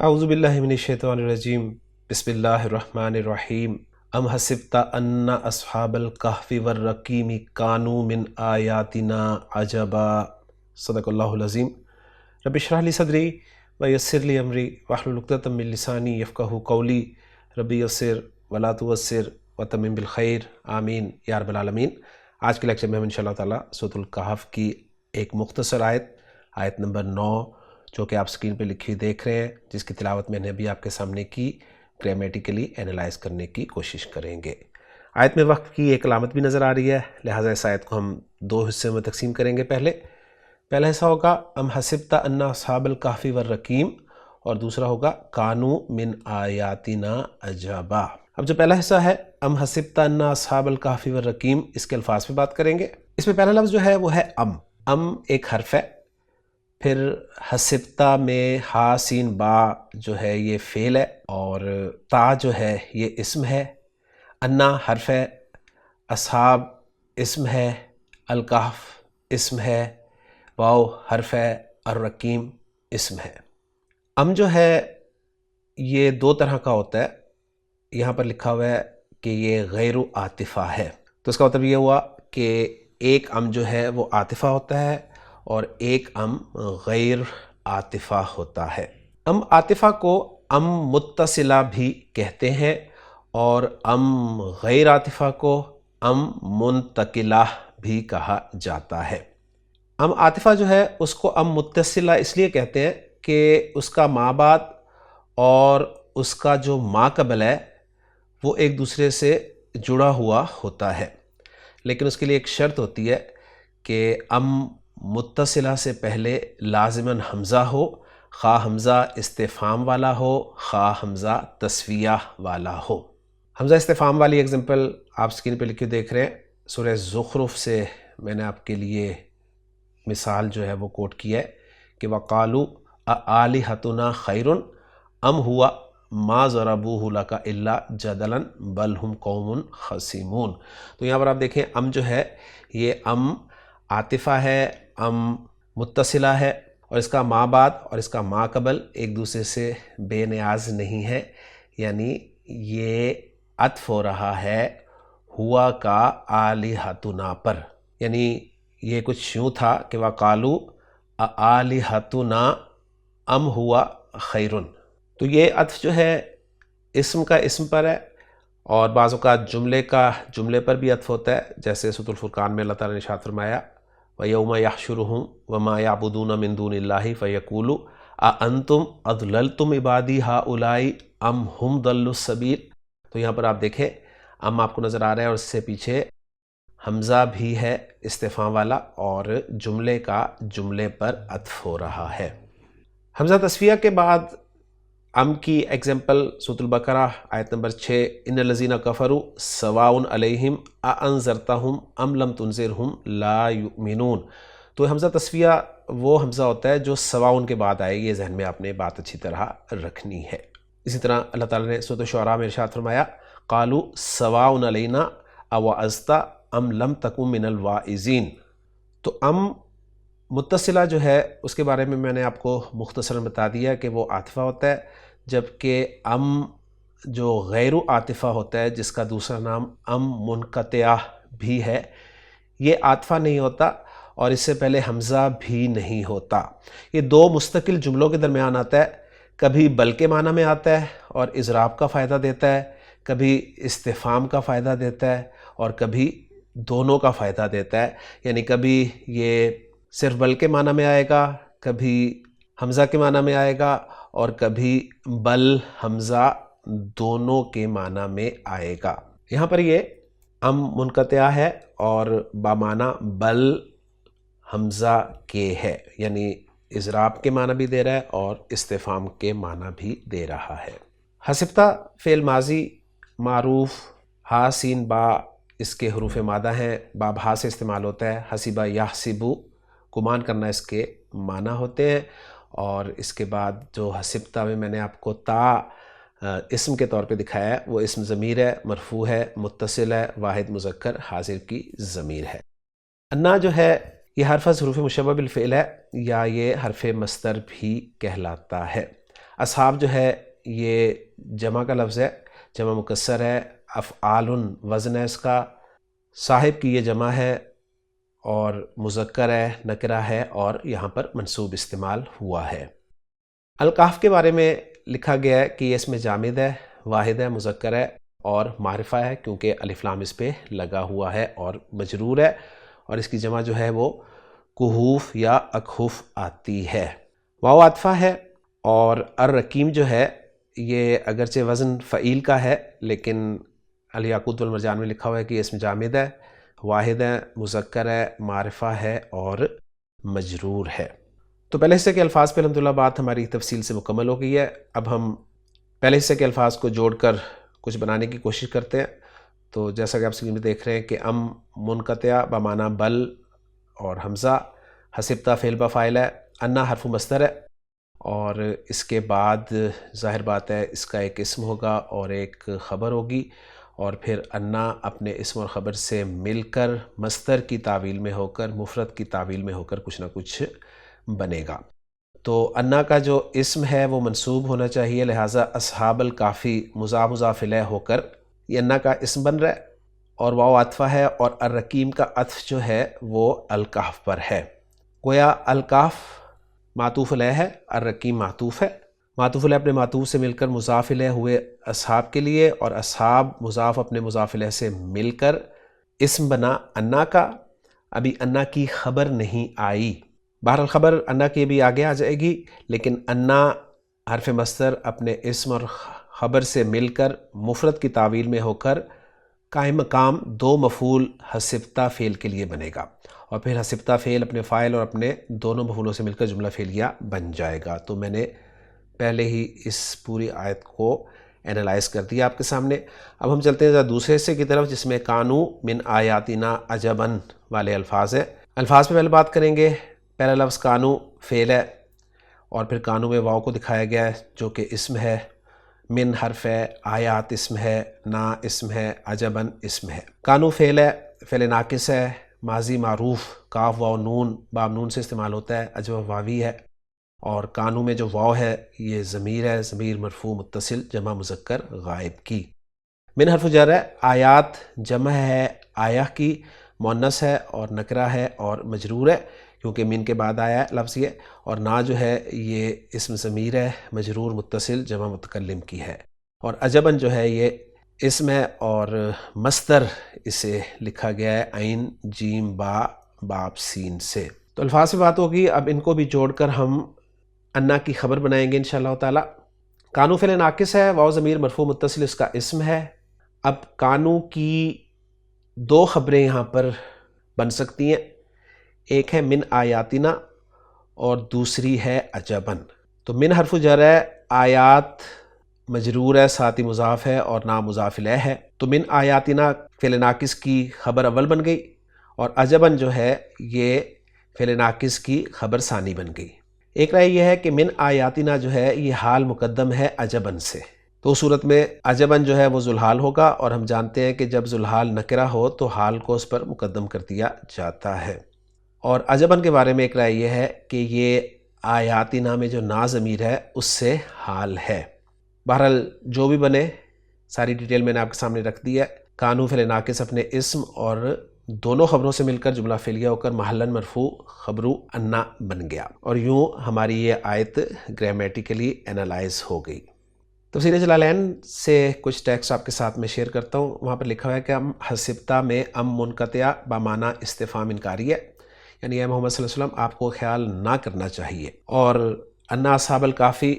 اعوذ باللہ من الشیطان الرجیم بسم اللہ الرحمن الرحیم ام حسبت ان اصحاب الکہف والرقیم کانوا من آیاتنا عجبا صدق اللہ العظیم رب اشرح لی صدری ویسر لی امری واحلل عقدۃ من لسانی یفقہوا قولی رب یسر ولا تعسر وتمم بالخیر آمین یا رب العالمین۔ آج کے لیکچر میں ہم انشاءاللہ تعالیٰ سورۃ الکہف کی ایک مختصر آیت نمبر 9 جو کہ آپ سکرین پہ لکھی دیکھ رہے ہیں، جس کی تلاوت میں نے ابھی آپ کے سامنے کی، گرامیٹیکلی اینالائز کرنے کی کوشش کریں گے۔ آیت میں وقف کی ایک علامت بھی نظر آ رہی ہے، لہٰذا اس آیت کو ہم دو حصے میں تقسیم کریں گے۔ پہلا حصہ ہوگا ام حسبت ان اصحاب الکہف والرقیم، اور دوسرا ہوگا کانوا من آیاتنا عجبا۔ اب جو پہلا حصہ ہے ام حسبت ان اصحاب الکہف والرقیم، اس کے الفاظ پہ بات کریں گے۔ اس میں پہلا لفظ جو ہے وہ ہے ام ایک حرف ہے، پھر حسبتا میں ہا سین با جو ہے یہ فعل ہے، اور تا جو ہے یہ اسم ہے، انا حرف ہے، اصحاب اسم ہے، الکہف اسم ہے، واو حرف ہے، الرقیم اسم ہے۔ جو ہے یہ دو طرح کا ہوتا ہے، یہاں پر لکھا ہوا ہے کہ یہ غیر عاطفہ ہے، تو اس کا مطلب یہ ہوا کہ ایک جو ہے وہ عاطفہ ہوتا ہے اور ایک غیر عاطفہ ہوتا ہے۔ عاطفہ کو متصلہ بھی کہتے ہیں، اور غیر عاطفہ کو منتقلہ بھی کہا جاتا ہے۔ عاطفہ جو ہے اس کو متصلہ اس لیے کہتے ہیں کہ اس کا ما بعد اور اس کا جو ما قبل ہے وہ ایک دوسرے سے جڑا ہوا ہوتا ہے، لیکن اس کے لیے ایک شرط ہوتی ہے کہ متصلہ سے پہلے لازماً حمزہ ہو، خواہ حمزہ استفہام والا ہو خواہ حمزہ تسویہ والا ہو۔ حمزہ استفہام والی ایگزامپل آپ سکرین پہ لکھی دیکھ رہے ہیں، سورہ زخرف سے میں نے آپ کے لیے مثال جو ہے وہ کوٹ کی ہے کہ وَقَالُوا أَآلِهَتُنَا خَيْرٌ أَمْ هُوَ مَا ضَرَبُوهُ لَكَ إِلَّا جَدَلًا بَلْ هُمْ قَوْمٌ خَصِمُونَ۔ تو یہاں پر آپ دیکھیں جو ہے یہ عاطفہ ہے، متصلہ ہے، اور اس کا ما بعد اور اس کا ما قبل ایک دوسرے سے بے نیاز نہیں ہے، یعنی یہ عطف ہو رہا ہے ہوا کا آلہتنا پر، یعنی یہ کچھ یوں تھا کہ وَقَالُوا آلہتنا ام ہوا خیرن، تو یہ عطف جو ہے اسم کا اسم پر ہے، اور بعض اوقات جملے کا جملے پر بھی عطف ہوتا ہے، جیسے سورۃ الفرقان میں اللہ تعالیٰ نے ارشاد فرمایا وَيَوْمَ يَحْشُرُهُمْ وَمَا يَعْبُدُونَ مِن دُونِ اللَّهِ فَيَقُولُ أَأَنْتُمْ أَضْلَلْتُمْ عِبَادِي هَؤُلَاءِ أَمْ هُمْ ضَلُّوا السَّبِيلَ۔ تو یہاں پر آپ دیکھیں آپ کو نظر آ رہا ہے، اور اس سے پیچھے حمزہ بھی ہے استفہام والا، اور جملے کا جملے پر عطف ہو رہا ہے۔ حمزہ تسویہ کے بعد کی ایگزامپل سورۃ البقرہ آیت نمبر 6 ان الذین کفروا سواء علیہم اانذرتہم ام لم تنذرہم لا یؤمنون۔ تو حمزہ تسویہ وہ حمزہ ہوتا ہے جو سواء کے بعد آئے، یہ ذہن میں آپ نے بات اچھی طرح رکھنی ہے۔ اسی طرح اللہ تعالیٰ نے سورۃ الشعراء میں ارشاد فرمایا قالوا سواء علینا اوعظت ام لم تکن من الواعظین۔ تو متصلہ جو ہے اس کے بارے میں نے آپ کو مختصراً بتا دیا کہ وہ عاطفہ ہوتا ہے، جبکہ جو غیر عاطفہ ہوتا ہے جس کا دوسرا نام منقطعہ بھی ہے، یہ عاطفہ نہیں ہوتا اور اس سے پہلے حمزہ بھی نہیں ہوتا۔ یہ دو مستقل جملوں کے درمیان آتا ہے، کبھی بل کے معنی میں آتا ہے اور اضراب کا فائدہ دیتا ہے، کبھی استفہام کا فائدہ دیتا ہے، اور کبھی دونوں کا فائدہ دیتا ہے، یعنی کبھی یہ صرف بل کے معنی میں آئے گا، کبھی حمزہ کے معنی میں آئے گا، اور کبھی بل حمزہ دونوں کے معنی میں آئے گا۔ یہاں پر یہ منقطعہ ہے اور بامعنی بل حمزہ کے ہے، یعنی اضراب کے معنی بھی دے رہا ہے اور استفہام کے معنی بھی دے رہا ہے۔ حسبتا فعل ماضی معروف، ہا سین با اس کے حروف مادہ ہیں، باب ہا سے استعمال ہوتا ہے، حسبہ یحسبو گمان کرنا اس کے معنی ہوتے ہیں، اور اس کے بعد جو حسبتا میں نے آپ کو تا اسم کے طور پہ دکھایا ہے، وہ اسم ضمیر ہے، مرفوع ہے، متصل ہے، واحد مذکر حاضر کی ضمیر ہے۔ انا جو ہے یہ حرف از حروف مشبہ بالفعل ہے، یا یہ حرف مصدر بھی کہلاتا ہے۔ اصحاب جو ہے یہ جمع کا لفظ ہے، جمع مکسر ہے، افعال وزن ہے اس کا، صاحب کی یہ جمع ہے اور مذکر ہے، نکرہ ہے اور یہاں پر منصوب استعمال ہوا ہے۔ الکہف کے بارے میں لکھا گیا ہے کہ یہ اس میں جامد ہے، واحد ہے، مذکر ہے اور معرفہ ہے کیونکہ الف لام اس پہ لگا ہوا ہے اور مجرور ہے، اور اس کی جمع جو ہے وہ کہوف یا اکہف آتی ہے۔ واو عاطفہ ہے، اور الرقیم جو ہے یہ اگرچہ وزن فعیل کا ہے لیکن الیاقوت والمرجان میں لکھا ہوا ہے کہ اس میں جامد ہے، واحد ہے، مذکر ہے، معرفہ ہے اور مجرور ہے۔ تو پہلے حصے کے الفاظ پہ الحمدللہ بات ہماری تفصیل سے مکمل ہو گئی ہے۔ اب ہم پہلے حصے کے الفاظ کو جوڑ کر کچھ بنانے کی کوشش کرتے ہیں۔ تو جیسا کہ آپ اسکرین میں دیکھ رہے ہیں کہ منقطع بمعنی بل اور حمزہ، حسبتا فعل بفاعل ہے، انا حرف مصدر ہے، اور اس کے بعد ظاہر بات ہے اس کا ایک اسم ہوگا اور ایک خبر ہوگی، اور پھر انا اپنے اسم اور خبر سے مل کر مصدر کی تعویل میں ہو کر، مفرد کی تعویل میں ہو کر کچھ نہ کچھ بنے گا۔ تو انا کا جو اسم ہے وہ منصوب ہونا چاہیے، لہٰذا اصحاب الکافی مضاف الیہ ہو کر یہ انا کا اسم بن رہا ہے، اور واو عاطفہ ہے، اور الرقیم کا عطف جو ہے وہ الکہف پر ہے۔ گویا الکہف معطوف علیہ ہے، الرقیم معطوف ہے، معطوف علیہ اپنے معطوف سے مل کر مضاف الیہ ہوئے اصحاب کے لیے، اور اصحاب مضاف اپنے مضاف الیہ سے مل کر اسم بنا انا کا۔ ابھی انا کی خبر نہیں آئی، بہرحال خبر انا کی بھی آگے آ جائے گی، لیکن انا حرف مصدر اپنے اسم اور خبر سے مل کر مفرد کی تعویل میں ہو کر قائم مقام دو مفعول حسبتا فعل کے لیے بنے گا، اور پھر حسبتا فعل اپنے فاعل اور اپنے دونوں مفعولوں سے مل کر جملہ فعلیہ بن جائے گا۔ تو میں نے پہلے ہی اس پوری آیت کو اینالائز کر دیا آپ کے سامنے۔ اب ہم چلتے ہیں دوسرے حصے کی طرف جس میں کانو من آیاتنا عجبن والے الفاظ ہیں۔ الفاظ پہ پہلے بات کریں گے۔ پہلا لفظ کانو فعل ہے، اور پھر کانو میں واو کو دکھایا گیا ہے جو کہ اسم ہے، من حرف ہے، آیات اسم ہے، نا اسم ہے، عجبن اسم ہے۔ کانو فعل ہے، فعل ناقص ہے، ماضی معروف، کاف واو نون باب نون سے استعمال ہوتا ہے، عجب واوی ہے، اور کانو میں جو واو ہے یہ ضمیر ہے، ضمیر مرفوع متصل جمع مذکر غائب کی۔ من حرف جر ہے، آیات جمع ہے آیہ کی، مؤنث ہے اور نکرہ ہے اور مجرور ہے کیونکہ من کے بعد آیا ہے لفظ یہ، اور نا جو ہے یہ اسم ضمیر ہے، مجرور متصل جمع متکلم کی ہے، اور عجبن جو ہے یہ اسم ہے اور مصدر اسے لکھا گیا ہے عین جیم با باب سین سے۔ تو الفاظ سے بات ہوگی، اب ان کو بھی جوڑ کر ہم انا کی خبر بنائیں گے انشاءاللہ تعالی۔ کانو فعل ناقص ہے، واو ضمیر مرفوع متصل اس کا اسم ہے۔ اب کانو کی دو خبریں یہاں پر بن سکتی ہیں، ایک ہے من آیاتنا اور دوسری ہے عجبن۔ تو من حرف جر ہے، آیات مجرور ہے، ساتھ ہی مضاف ہے اور نام مضاف الیہ ہے، تو من آیاتنا فعل ناقص کی خبر اول بن گئی، اور عجبن جو ہے یہ فعل ناقص کی خبر ثانی بن گئی۔ ایک رائے یہ ہے کہ من آیاتنا جو ہے یہ حال مقدم ہے عجبن سے، تو اس صورت میں عجبن جو ہے وہ ذوالحال ہوگا، اور ہم جانتے ہیں کہ جب ذوالحال نکرہ ہو تو حال کو اس پر مقدم کر دیا جاتا ہے۔ اور عجبن کے بارے میں ایک رائے یہ ہے کہ یہ آیاتنا میں جو نا ضمیر ہے اس سے حال ہے۔ بہرحال جو بھی بنے ساری ڈیٹیل میں نے آپ کے سامنے رکھ دی ہے۔ کانو فعل ناقص اپنے اسم اور دونوں خبروں سے مل کر جملہ فعلیہ ہو کر محلاً مرفوع خبرو انا بن گیا، اور یوں ہماری یہ آیت گرامیٹیکلی انالائز ہو گئی۔ تفسیر جلالین سے کچھ ٹیکسٹ آپ کے ساتھ میں شیئر کرتا ہوں۔ وہاں پر لکھا ہوا ہے کہ حسبتا میں منقطع بمعنی استفہام انکاری ہے، یعنی اے محمد صلی اللہ علیہ وسلم آپ کو خیال نہ کرنا چاہیے، اور انا اصحاب الکافی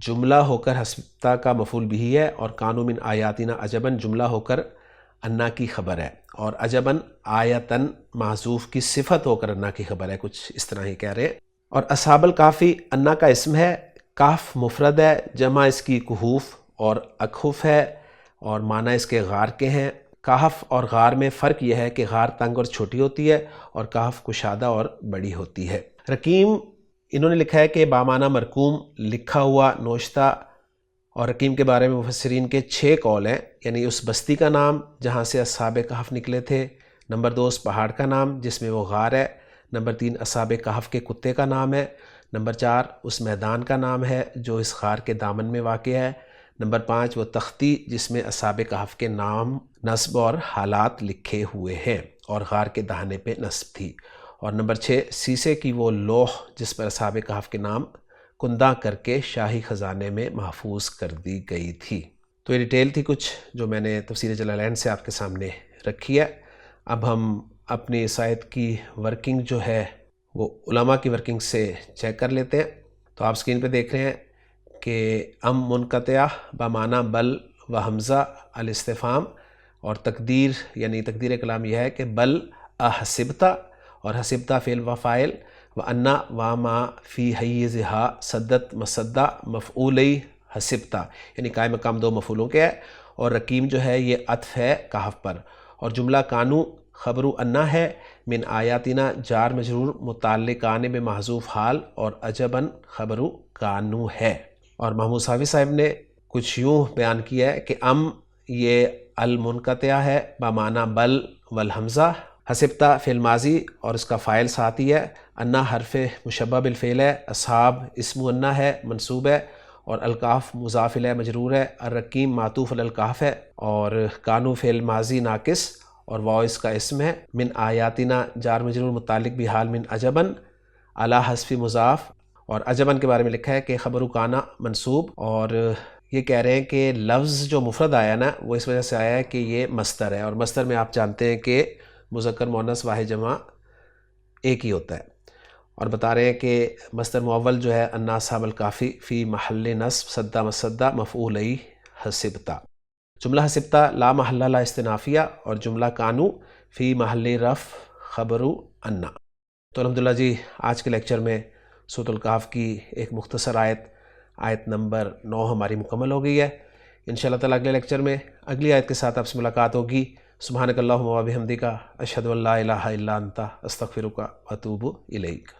جملہ ہو کر حسبتا کا مفعول بھی ہے، اور کانو من آیاتنا عجبن جملہ ہو کر انا کی خبر ہے، اور عجبن آیتن محذوف کی صفت ہو کر انا کی خبر ہے، کچھ اس طرح ہی کہہ رہے ہیں۔ اور اصحاب الکافی انا کا اسم ہے، کاف مفرد ہے، جمع اس کی کہوف اور اکہف ہے، اور معنی اس کے غار کے ہیں۔ کہف اور غار میں فرق یہ ہے کہ غار تنگ اور چھوٹی ہوتی ہے اور کہف کشادہ اور بڑی ہوتی ہے۔ رقیم انہوں نے لکھا ہے کہ بامعنی مرقوم لکھا ہوا نوشتہ، اور رقیم کے بارے میں مفسرین کے 6 قول ہیں، یعنی اس بستی کا نام جہاں سے اصحاب کہف نکلے تھے، نمبر 2 اس پہاڑ کا نام جس میں وہ غار ہے، نمبر 3 اصحاب کہف کے کتے کا نام ہے، نمبر 4 اس میدان کا نام ہے جو اس غار کے دامن میں واقع ہے۔ نمبر 5 وہ تختی جس میں اصحاب کہف کے نام، نسب اور حالات لکھے ہوئے ہیں اور غار کے دہانے پہ نسب تھی۔ اور نمبر 6 سیسے کی وہ لوح جس پر اصحاب کہف کے نام کندہ کر کے شاہی خزانے میں محفوظ کر دی گئی تھی۔ تو یہ ڈیٹیل تھی کچھ جو میں نے تفسیر جلالین سے آپ کے سامنے رکھی ہے۔ اب ہم اپنی اس آیت کی ورکنگ جو ہے وہ علماء کی ورکنگ سے چیک کر لیتے ہیں۔ تو آپ سکرین پہ دیکھ رہے ہیں کہ منقطع بمعنی بل و حمزہ الاستفہام، اور تقدیر یعنی تقدیر کلام یہ ہے کہ بل احسبتا، اور حسبتا فعل و فاعل، و انا و ما فی حیزہا سدت مسدہ مفعولی حسبتا، یعنی قائم مقام 2 مفعولوں کے ہے، اور رقیم جو ہے یہ عطف ہے کہف پر، اور جملہ کانو خبر انا ہے، من آیاتنا جار مجرور متعلقان بمحذوف حال، اور عجباً خبر کانو ہے۔ اور محمود صافی صاحب نے کچھ یوں بیان کیا ہے کہ یہ المنقطع ہے بمعنی بل والحمزہ، حسبتا فعل ماضی اور اس کا فاعل ساتھی ہے، انا حرف مشبہ بالفعل ہے، اصحاب اسم انا ہے منصوب ہے، اور الکاف مضاف الیہ مجرور ہے، الرقیم معطوف علی الکاف ہے، اور کانو فعل ماضی ناقص اور واو اس کا اسم ہے، من آیاتنا جار مجرور متعلق بحال من عجباً علی حذف مضاف، اور عجباً کے بارے میں لکھا ہے کہ خبر کانا منصوب، اور یہ کہہ رہے ہیں کہ لفظ جو مفرد آیا نا وہ اس وجہ سے آیا ہے کہ یہ مصدر ہے، اور مصدر میں آپ جانتے ہیں کہ مذکر مؤنث واحد جمع ایک ہی ہوتا ہے، اور بتا رہے ہیں کہ مصدر مؤول جو ہے انا اصحاب الکافی فی محل نصب سدہ مسدہ مفعولی حسبتا، جملہ حسبتا لا محل لا استنافیہ، اور جملہ کانو فی محل رفع خبر انا۔ تو الحمدللہ جی آج کے لیکچر میں سورۃ الکہف کی ایک مختصر آیت نمبر 9 ہماری مکمل ہو گئی ہے۔ انشاءاللہ تعالیٰ اگلے لیکچر میں اگلی آیت کے ساتھ آپ سے ملاقات ہوگی۔ سبحانک اللہم و بحمدک اشہد ان لا الہ الا انت استغفرک و اتوب الیک۔